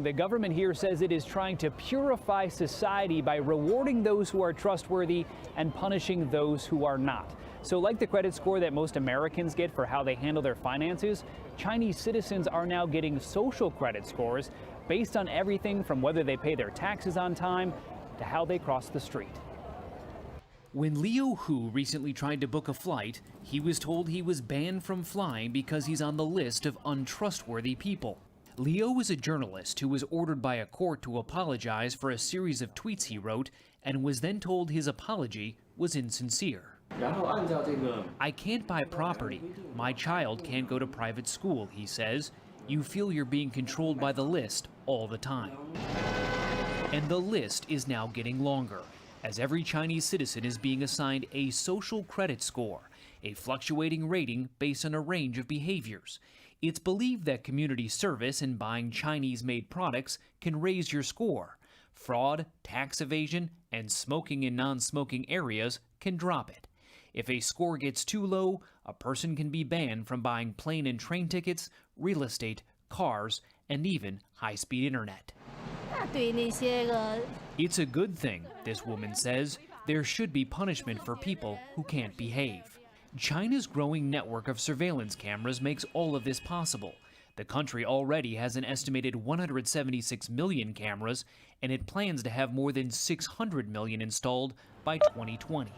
The government here says it is trying to purify society by rewarding those who are trustworthy and punishing those who are not. So like the credit score that most Americans get for how they handle their finances, Chinese citizens are now getting social credit scores based on everything from whether they pay their taxes on time to how they cross the street. When Liu Hu recently tried to book a flight, he was told he was banned from flying because he's on the list of untrustworthy people. Liu is a journalist who was ordered by a court to apologize for a series of tweets he wrote and was then told his apology was insincere. I can't buy property. My child can't go to private school, he says. You feel you're being controlled by the list all the time. And the list is now getting longer, as every Chinese citizen is being assigned a social credit score, a fluctuating rating based on a range of behaviors. It's believed that community service and buying Chinese-made products can raise your score. Fraud, tax evasion, and smoking in non-smoking areas can drop it. If a score gets too low, a person can be banned from buying plane and train tickets, real estate, cars, and even high-speed internet. It's a good thing, this woman says. There should be punishment for people who can't behave. China's growing network of surveillance cameras makes all of this possible. The country already has an estimated 176 million cameras, and it plans to have more than 600 million installed by 2020.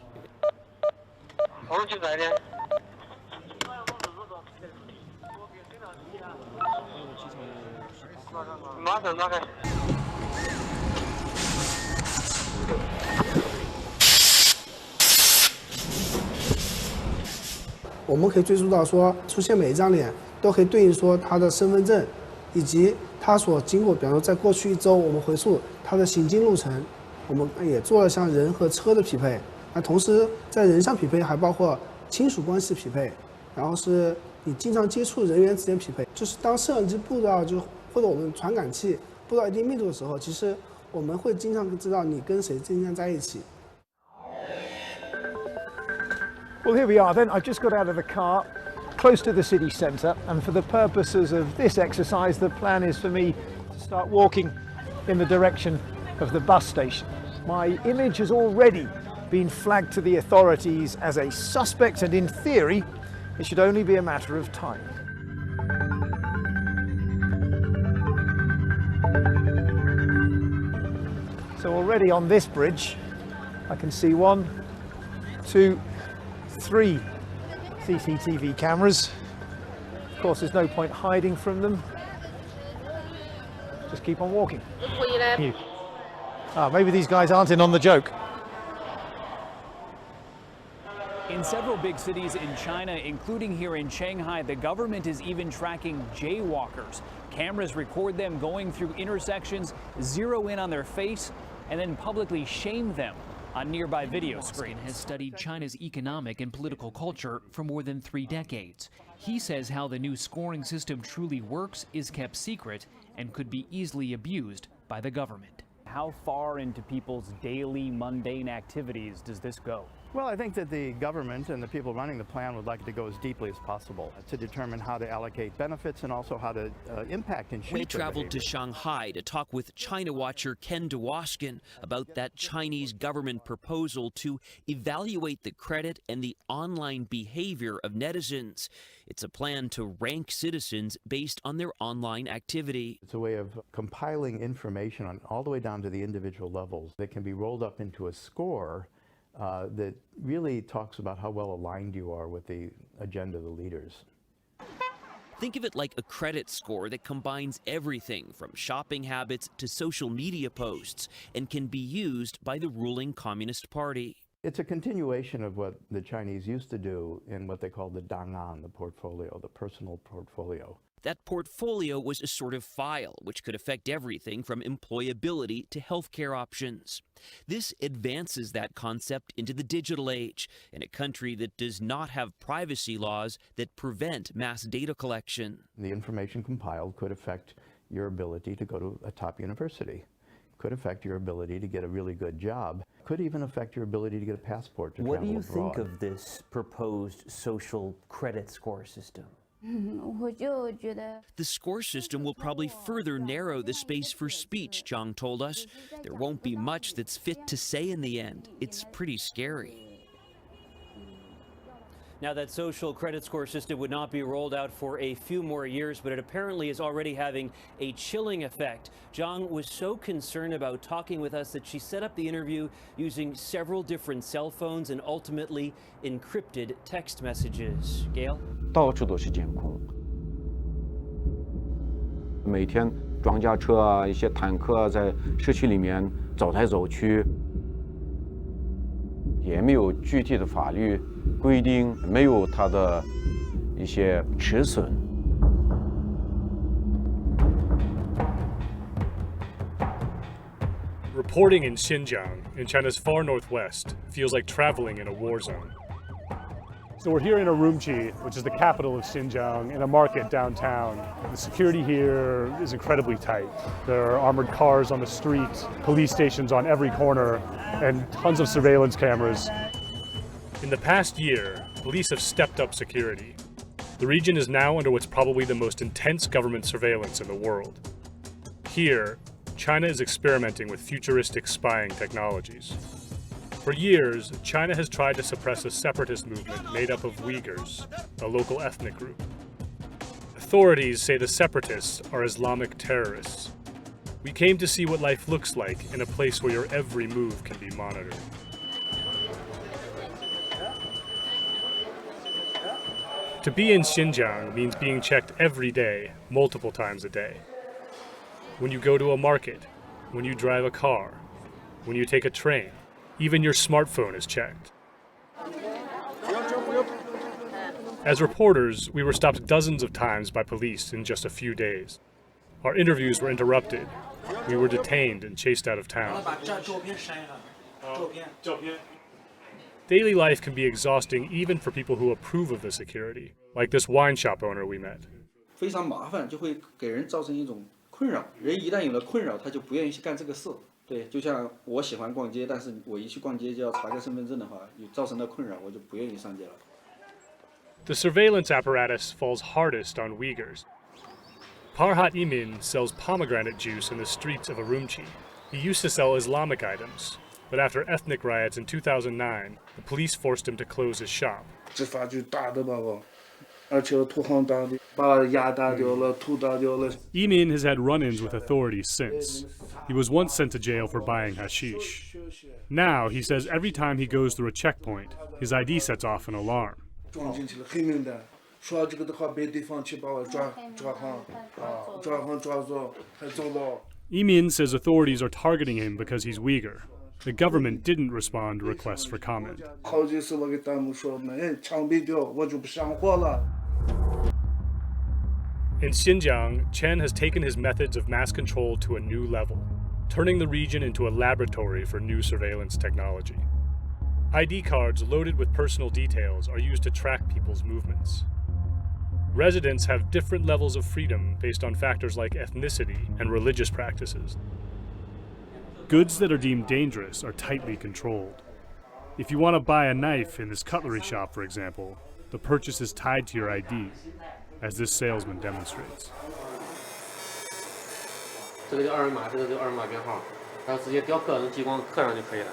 我们可以追溯到说，出现每一张脸都可以对应说他的身份证，以及他所经过，比方说在过去1周，我们回溯他的行经路程，我们也做了像人和车的匹配。那同时在人上匹配，还包括亲属关系匹配，然后是你经常接触人员之间匹配。就是当摄像机布到或者我们传感器布到一定密度的时候，其实我们会经常知道你跟谁经常在一起。 Well, here we are then. I've just got out of the car, close to the city centre, and for the purposes of this exercise, the plan is for me to start walking in the direction of the bus station. My image has already been flagged to the authorities as a suspect, and in theory, it should only be a matter of time. So already on this bridge, I can see 1, 2, 3 CCTV cameras. Of course, there's no point hiding from them. Just keep on walking. Maybe these guys aren't in on the joke. In several big cities in China, including here in Shanghai, the government is even tracking jaywalkers. Cameras record them going through intersections, zero in on their face, and then publicly shame them on nearby video screens. Has studied China's economic and political culture for more than 3 decades. He says how the new scoring system truly works is kept secret and could be easily abused by the government. How far into people's daily mundane activities does this go? Well, I think that the government and the people running the plan would like it to go as deeply as possible to determine how to allocate benefits and also how to impact and shape We traveled to Shanghai to talk with China watcher Ken Dwoskin about that Chinese government proposal to evaluate the credit and the online behavior of netizens. It's a plan to rank citizens based on their online activity. It's a way of compiling information on all the way down to the individual levels that can be rolled up into a score that really talks about how well aligned you are with the agenda of the leaders. Think of it like a credit score that combines everything from shopping habits to social media posts and can be used by the ruling Communist Party. It's a continuation of what the Chinese used to do in what they call the dangan, the portfolio, the personal portfolio. That portfolio was a sort of file which could affect everything from employability to healthcare options. This advances that concept into the digital age in a country that does not have privacy laws that prevent mass data collection. The information compiled could affect your ability to go to a top university, could affect your ability to get a really good job, could even affect your ability to get a passport to travel abroad. What do you think of this proposed social credit score system? The score system will probably further narrow the space for speech, Zhang told us. There won't be much that's fit to say in the end. It's pretty scary. Now, that social credit score system would not be rolled out for a few more years, but it apparently is already having a chilling effect. Zhang was so concerned about talking with us that she set up the interview using several different cell phones and ultimately encrypted text messages. Gail? 到处都是监控，每天装甲车啊，一些坦克啊，在社区里面走来走去，也没有具体的法律规定，没有它的一些尺寸。 Reporting in Xinjiang, in China's far northwest, feels like traveling in a war zone. So we're here in Urumqi, which is the capital of Xinjiang, in a market downtown. The security here is incredibly tight. There are armored cars on the street, police stations on every corner, and tons of surveillance cameras. In the past year, police have stepped up security. The region is now under what's probably the most intense government surveillance in the world. Here, China is experimenting with futuristic spying technologies. For years, China has tried to suppress a separatist movement made up of Uyghurs, a local ethnic group. Authorities say the separatists are Islamic terrorists. We came to see what life looks like in a place where your every move can be monitored. To be in Xinjiang means being checked every day, multiple times a day. When you go to a market, when you drive a car, when you take a train, even your smartphone is checked. As reporters, we were stopped dozens of times by police in just a few days. Our interviews were interrupted. We were detained and chased out of town. Daily life can be exhausting even for people who approve of the security, like this wine shop owner we met. 非常麻烦，就会给人造成一种困扰。人一旦有了困扰，他就不愿意去干这个事。对，就像我喜欢逛街，但是我一去逛街就要查个身份证的话，有造成的困扰，我就不愿意上街了。The surveillance apparatus falls hardest on Uyghurs. Parhat Imin sells pomegranate juice in the streets of Urumqi. He used to sell Islamic items, but after ethnic riots in 2009, the police forced him to close his shop. 执法局打的把我，而且土行打的，把牙打掉了，土打掉了。 Imin has had run-ins with authorities since. He was once sent to jail for buying hashish. Now, he says every time he goes through a checkpoint, his ID sets off an alarm. 撞进去了，黑名单。说这个的话，别地方去把我抓走，还走了。 Imin says authorities are targeting him because he's Uyghur. The government didn't respond to requests for comment. 好几次我给弹幕说，枪毙掉，我就不上火了。 In Xinjiang, Chen has taken his methods of mass control to a new level, turning the region into a laboratory for new surveillance technology. ID cards loaded with personal details are used to track people's movements. Residents have different levels of freedom based on factors like ethnicity and religious practices. Goods that are deemed dangerous are tightly controlled. If you want to buy a knife in this cutlery shop, for example, the purchase is tied to your ID, as this salesman demonstrates. 这个就二维码，这个就二维码编号，然后直接雕刻能激光刻上就可以了。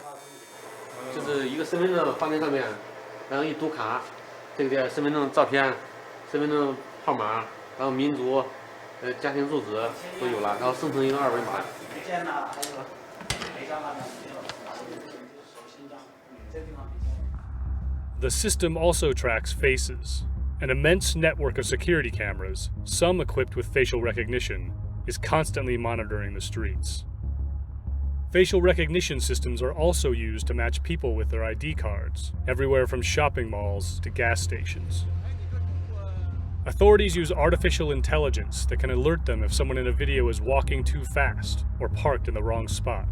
就是一个身份证放在上面，然后一读卡，这个身份证照片、身份证号码，然后民族、家庭住址都有了，然后生成一个二维码。 The system also tracks faces. An immense network of security cameras, some equipped with facial recognition, is constantly monitoring the streets. Facial recognition systems are also used to match people with their ID cards, everywhere from shopping malls to gas stations. Authorities use artificial intelligence that can alert them if someone in a video is walking too fast or parked in the wrong spot.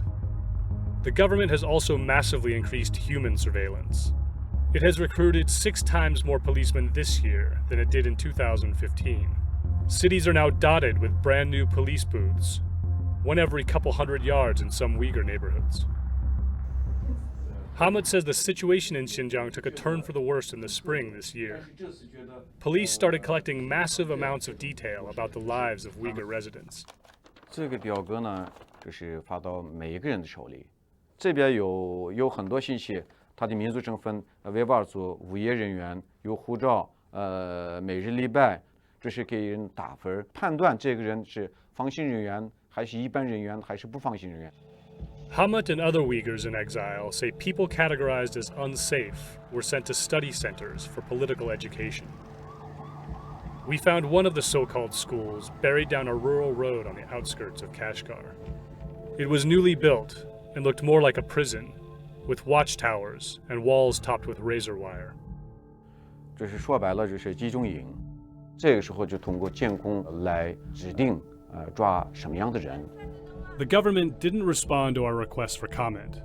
The government has also massively increased human surveillance. It has recruited 6 times more policemen this year than it did in 2015. Cities are now dotted with brand new police booths, one every couple hundred yards in some Uyghur neighborhoods. Hamid says the situation in Xinjiang took a turn for the worse in the spring this year. Police started collecting massive amounts of detail about the lives of Uyghur residents. 这个表格呢，就是发到每一个人的手里。这边有很多信息，他的民族身份、维吾尔族、无业人员、有护照、每日礼拜，这是给人打分，判断这个人是放行人员还是一般人员还是不放行人员。 Hamid and other Uyghurs in exile say people categorized as unsafe were sent to study centers for political education. We found one of the so-called schools buried down a rural road on the outskirts of Kashgar. It was newly built and looked more like a prison, with watchtowers and walls topped with razor wire. 这是说白了就是集中营，这个时候就通过监控来指定抓什么样的人。 The government didn't respond to our request for comment,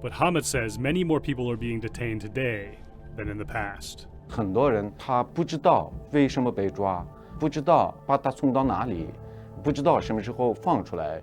but Hamid says many more people are being detained today than in the past. 很多人他不知道为什么被抓，不知道把他送到哪里，不知道什么时候放出来。